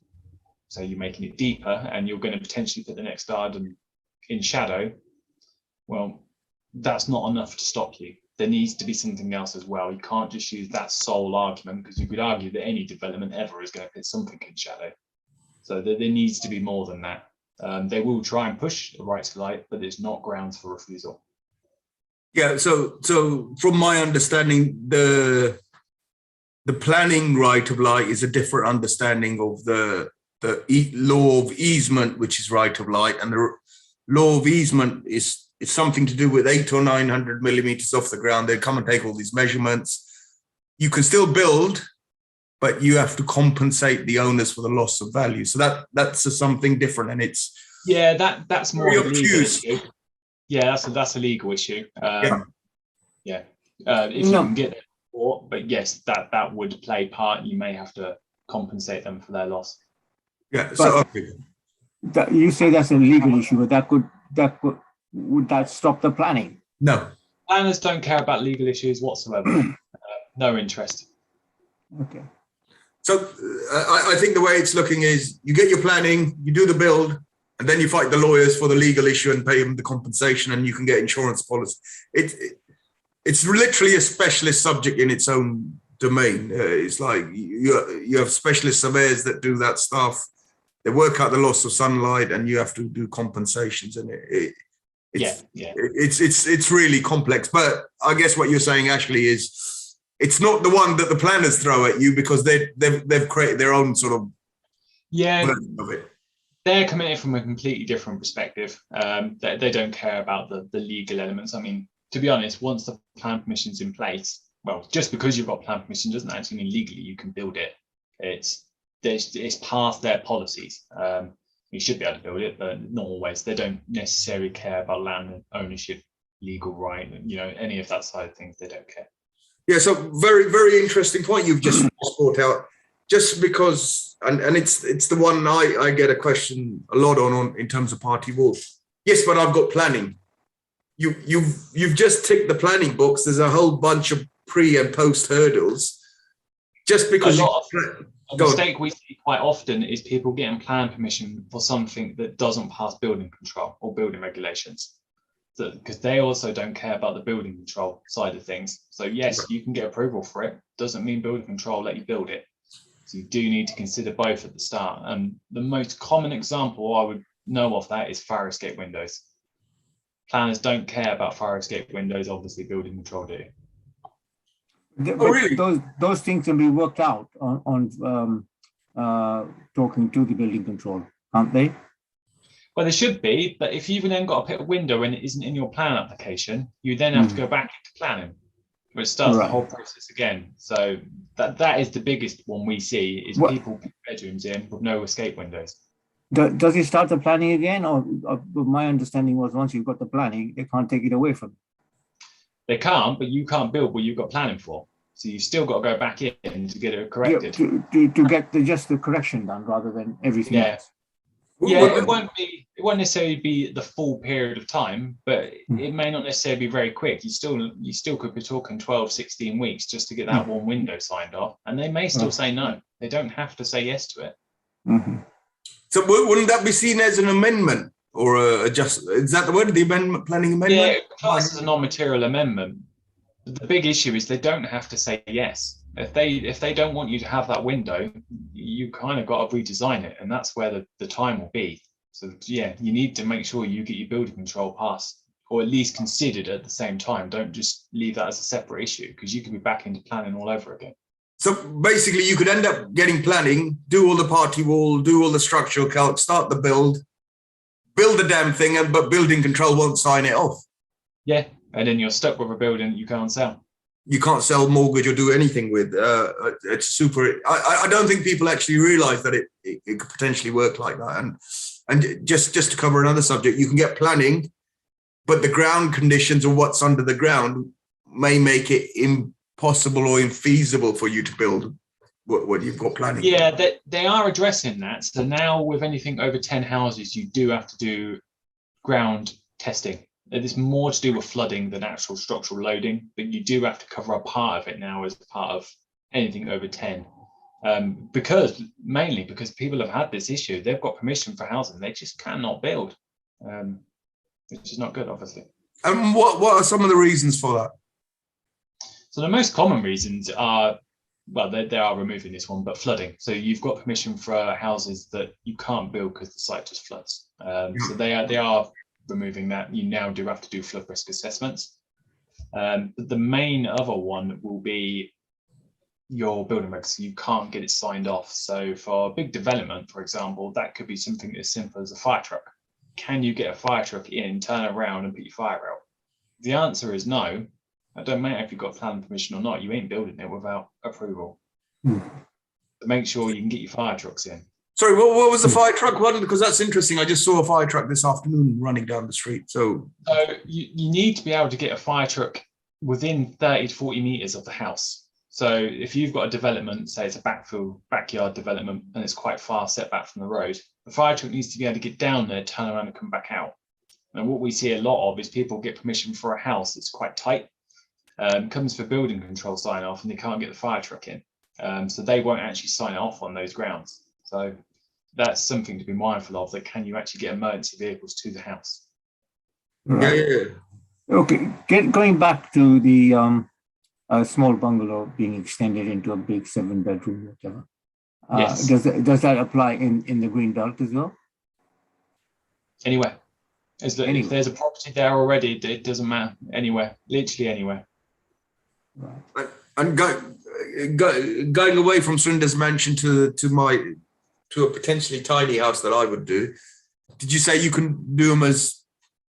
so you're making it deeper, and you're going to potentially put the next garden in shadow, well, that's not enough to stop you. There needs to be something else as well. You can't just use that sole argument, because you could argue that any development ever is going to put something in shadow. So there needs to be more than that. They will try and push the right to light, but it's not grounds for refusal. Yeah. So from my understanding, the planning right of light is a different understanding of the law of easement, which is right of light, and the law of easement is something to do with 800 or 900 millimeters off the ground. They come and take all these measurements. You can still build, but you have to compensate the owners for the loss of value. So that's something different, and it's that's more of a legal issue. Yeah, that's a legal issue. If you can get it before, but yes, that would play part. You may have to compensate them for their loss. Yeah. So you say that's a legal issue, but would that stop the planning? No. Planners don't care about legal issues whatsoever. No interest. Okay. So I think the way it's looking is you get your planning, you do the build, and then you fight the lawyers for the legal issue and pay them the compensation, and you can get insurance policy. It's literally a specialist subject in its own domain. It's like you have specialist surveyors that do that stuff. They work out the loss of sunlight, and you have to do compensations, and it's really complex. But I guess what you're saying, Ashley, is it's not the one that the planners throw at you, because they've created their own sort of version of it. They're coming from a completely different perspective. They don't care about the legal elements. I mean, to be honest, once the plan permission's in place, well, just because you've got plan permission doesn't actually mean legally you can build it. It's past their policies. You should be able to build it, but not always. They don't necessarily care about land ownership, legal right, any of that side of things. They don't care. Yeah, so very, very interesting point you've just brought out. Just because, and it's the one I get a question a lot on in terms of party walls. Yes, but I've got planning. you've just ticked the planning books. There's a whole bunch of pre and post hurdles. Just because a mistake we see quite often is people getting plan permission for something that doesn't pass building control or building regulations, because they also don't care about the building control side of things. So yes, you can get approval for it. Doesn't mean building control let you build it. So you do need to consider both at the start. And the most common example I would know of that is fire escape windows. Planners don't care about fire escape windows. Obviously, building control do. Really? Those things can be worked out on talking to the building control, aren't they? Well, they should be, but if you've then got to put a window and it isn't in your plan application, you then have to go back into planning, which starts the whole process again. So that is the biggest one we see is people put bedrooms in with no escape windows. Does it start the planning again, or my understanding was once you've got the planning, they can't take it away from you? They can't, but you can't build what you've got planning for. So you've still got to go back in to get it corrected. To get just the correction done rather than everything else. Yeah, it won't necessarily be the full period of time, but it may not necessarily be very quick. You still could be talking 12, 16 weeks just to get that one window signed off. And they may still say no. They don't have to say yes to it. Mm-hmm. So wouldn't that be seen as an amendment or is that the word, the amendment, planning amendment? Yeah, classed as a non-material amendment. The big issue is they don't have to say yes. If they don't want you to have that window, you kind of got to redesign it, and that's where the time will be. So yeah, you need to make sure you get your building control passed, or at least considered at the same time. Don't just leave that as a separate issue, because you could be back into planning all over again. So basically, you could end up getting planning, do all the party wall, do all the structural calc, start the build the damn thing, but building control won't sign it off. Yeah, and then you're stuck with a building that you can't sell. You can't sell, mortgage, or do anything with. It's super. I don't think people actually realise that it could potentially work like that. And just to cover another subject, you can get planning, but the ground conditions or what's under the ground may make it impossible or infeasible for you to build what you've got planning. Yeah, they are addressing that. So now with anything over 10 houses, you do have to do ground testing. It's more to do with flooding than actual structural loading, but you do have to cover a part of it now as part of anything over 10. Mainly because people have had this issue. They've got permission for housing, they just cannot build, which is not good, obviously. And what are some of the reasons for that? So the most common reasons are, well, they are removing this one, but flooding. So you've got permission for houses that you can't build because the site just floods. So they are removing that. You now do have to do flood risk assessments. But the main other one will be your building regs. You can't get it signed off. So for a big development, for example, that could be something as simple as a fire truck. Can you get a fire truck in, turn around and put your fire out? The answer is no. It don't matter if you've got planning permission or not, you ain't building it without approval. So make sure you can get your fire trucks in. Sorry, what was the fire truck one? Because that's interesting. I just saw a fire truck this afternoon running down the street. So you need to be able to get a fire truck within 30 to 40 meters of the house. So if you've got a development, say it's a backyard development, and it's quite far set back from the road, the fire truck needs to be able to get down there, turn around and come back out. And what we see a lot of is people get permission for a house that's quite tight, comes for building control sign off, and they can't get the fire truck in. So they won't actually sign it off on those grounds. So that's something to be mindful of, that can you actually get emergency vehicles to the house? Right. Yeah. Okay, going back to the small bungalow being extended into a big 7-bedroom, whatever. Yes. Does that apply in the green belt as well? Anywhere. If there's a property there already, it doesn't matter. Anywhere, literally anywhere. Right. And going away from Surinder's mansion to a potentially tiny house that I would do, did you say you can do them as,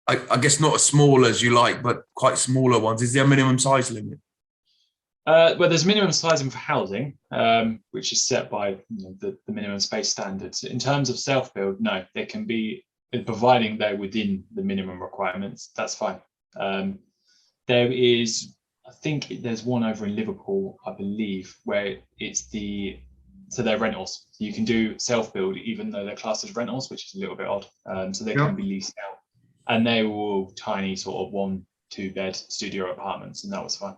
I guess not as small as you like, but quite smaller ones? Is there a minimum size limit? Well, there's minimum sizing for housing, which is set by the minimum space standards. In terms of self-build, no, they can be, providing they're within the minimum requirements, that's fine. There is, I think there's one over in Liverpool, I believe, where so they're rentals. So you can do self-build even though they're classed as rentals, which is a little bit odd. So they can be leased out. and they were all tiny sort of 1-2 bed studio apartments, and that was fun.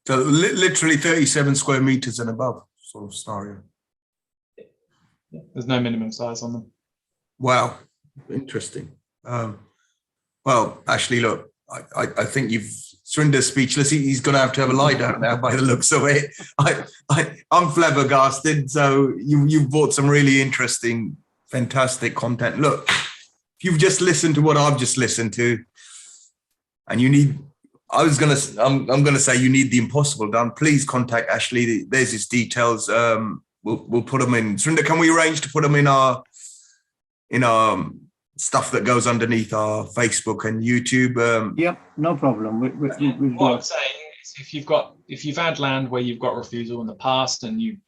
So literally 37 square meters and above sort of scenario. There's no minimum size on them. Wow, interesting. Well, Ashley, look, I think Surinder's speechless. He's going to have a lie down now by the looks of it. I'm flabbergasted. So you've brought some really interesting, fantastic content. Look, if you've just listened to what I've just listened to, and you need, I'm gonna say you need the impossible done. Please contact Ashley. There's his details. We'll put them in. Surinder, can we arrange to put them in our stuff that goes underneath our Facebook and YouTube? Yep, no problem. We'll What I'm saying is, if you've had land where you've got refusal in the past, and you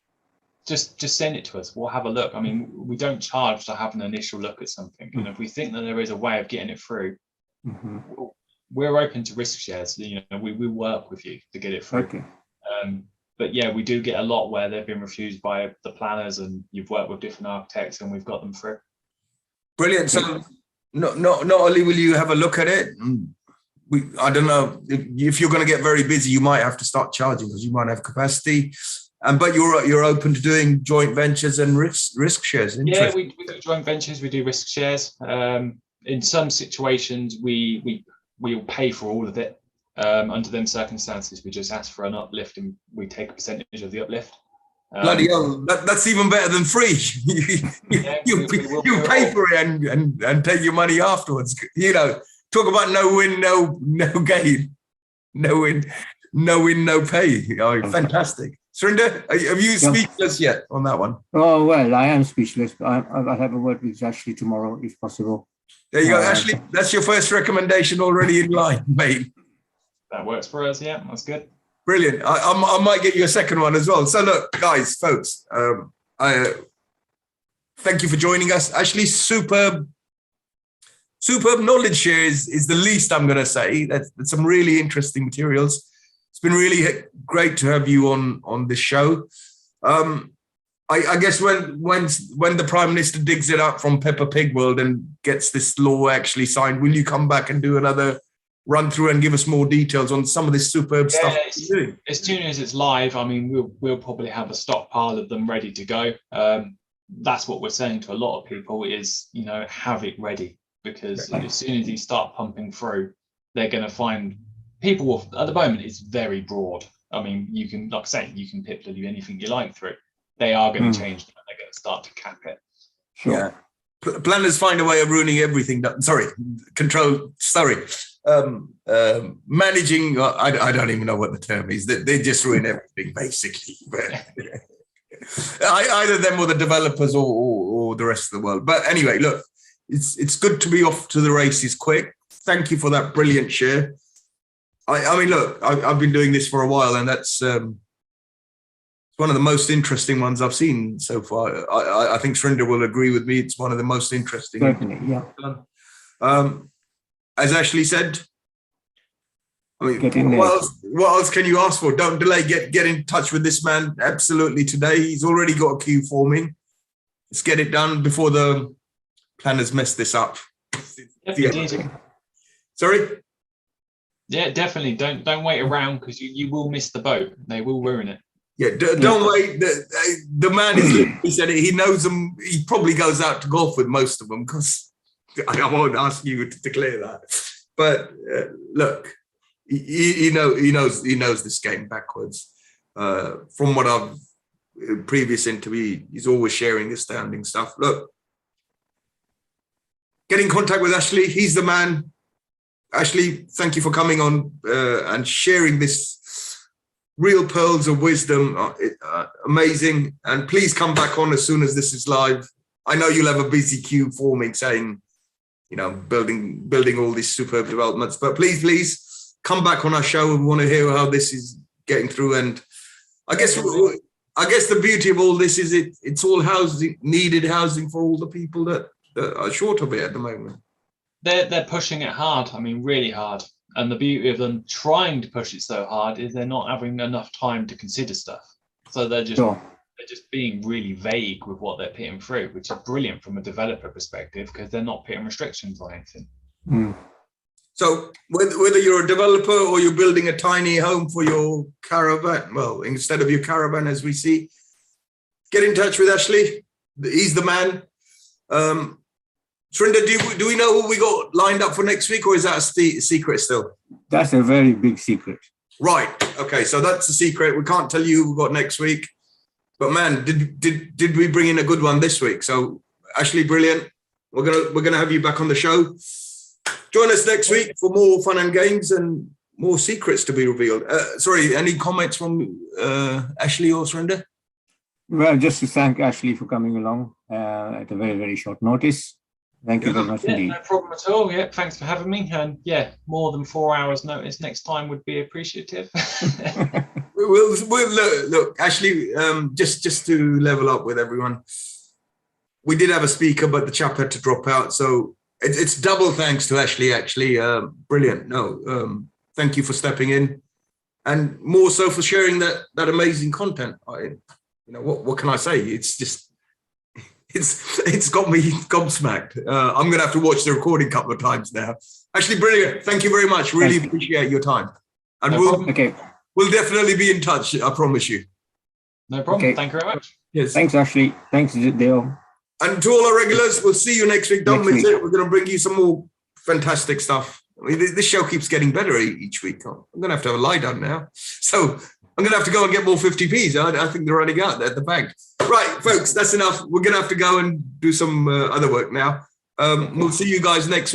just send it to us, we'll have a look. I mean, we don't charge to have an initial look at something, and if we think that there is a way of getting it through, we're open to risk shares. You know, we work with you to get it through. Okay. But yeah, we do get a lot where they've been refused by the planners, and you've worked with different architects, and we've got them through. Brilliant. So not only will you have a look at it, I don't know if you're going to get very busy, you might have to start charging because you might have capacity. But you're open to doing joint ventures and risk shares. Yeah, we do joint ventures. We do risk shares. In some situations, we'll pay for all of it. Under them circumstances, we just ask for an uplift, and we take a percentage of the uplift. Bloody hell, that's even better than free. you pay for it and take your money afterwards. You know, talk about no win, no gain, no win, no pay. Oh, fantastic. Surinder, have you speechless yet on that one? Oh, well, I am speechless. I'll have a word with Ashley tomorrow, if possible. There you go, Ashley. That's your first recommendation already in line, mate. That works for us. Yeah, that's good. Brilliant. I might get you a second one as well. So look, guys, folks, thank you for joining us. Ashley, superb knowledge share is the least I'm going to say. That's some really interesting materials. It's been really great to have you on this show. I guess when the Prime Minister digs it up from Peppa Pig World and gets this law actually signed, will you come back and do another run through and give us more details on some of this superb stuff you're doing? As soon as it's live, I mean, we'll probably have a stockpile of them ready to go. That's what we're saying to a lot of people is, you know, have it ready, because as soon as you start pumping through, they're going to find people at the moment it's very broad. I mean, you can, like I say, you can pip lily anything you like through. They are going to change, and they're going to start to cap it. Sure. Yeah. Planners find a way of ruining everything. Managing, I don't even know what the term is. They just ruin everything, basically. Either them or the developers or the rest of the world. But anyway, look, it's good to be off to the races quick. Thank you for that brilliant share. I mean, look, I've been doing this for a while, and that's one of the most interesting ones I've seen so far. I think Surinder will agree with me. It's one of the most interesting. Certainly, yeah. As Ashley said, I mean, what else can you ask for? Don't delay. Get in touch with this man absolutely today. He's already got a queue forming. Let's get it done before the planners mess this up. Sorry? Yeah, definitely. Don't wait around, because you will miss the boat. They will ruin it. Yeah, don't wait. The man he said it. He knows them. He probably goes out to golf with most of them, because I won't ask you to declare that. But look, he knows this game backwards. From what I've previous interview, he's always sharing astounding stuff. Look, get in contact with Ashley. He's the man. Ashley, thank you for coming on and sharing this real pearls of wisdom. Amazing. And please come back on as soon as this is live. I know you'll have a busy queue forming, saying, you know, building all these superb developments. But please come back on our show. We want to hear how this is getting through. And I guess the beauty of all this is it's all needed housing for all the people that are short of it at the moment. They're pushing it hard. I mean, really hard. And the beauty of them trying to push it so hard is they're not having enough time to consider stuff. So they're just being really vague with what they're putting through, which is brilliant from a developer perspective, because they're not putting restrictions on anything. Mm. So whether you're a developer or you're building a tiny home for your caravan, well, instead of your caravan, as we see, get in touch with Ashley. He's the man. Surinder, do we know who we got lined up for next week, or is that a secret still? That's a very big secret. Right. Okay. So that's the secret. We can't tell you who we got next week. But man, did we bring in a good one this week? So Ashley, brilliant. We're gonna have you back on the show. Join us next week for more fun and games and more secrets to be revealed. Sorry, any comments from Ashley or Surinder? Well, just to thank Ashley for coming along at a very, very short notice. Thank you very much indeed. No problem at all. Yeah, thanks for having me. And yeah, more than 4 hours notice next time would be appreciative. We'll look, Ashley, just to level up with everyone. We did have a speaker, but the chap had to drop out. So it's double thanks to Ashley, actually. Brilliant. No, thank you for stepping in, and more so for sharing that amazing content. What can I say? It's just, it's got me gobsmacked. I'm going to have to watch the recording a couple of times now. Actually, brilliant. Thank you very much. Really appreciate your time. And we'll definitely be in touch. I promise you. No problem. Thank you very much. Yes. Thanks, Ashley. Thanks, Dale. And to all our regulars, we'll see you next week. Don't miss it. We're going to bring you some more fantastic stuff. I mean, this show keeps getting better each week. I'm going to have a lie down now. So I'm going to have to go and get more 50p's. I think they're running out at the bank. Right, folks, that's enough. We're going to have to go and do some other work now. We'll see you guys next week.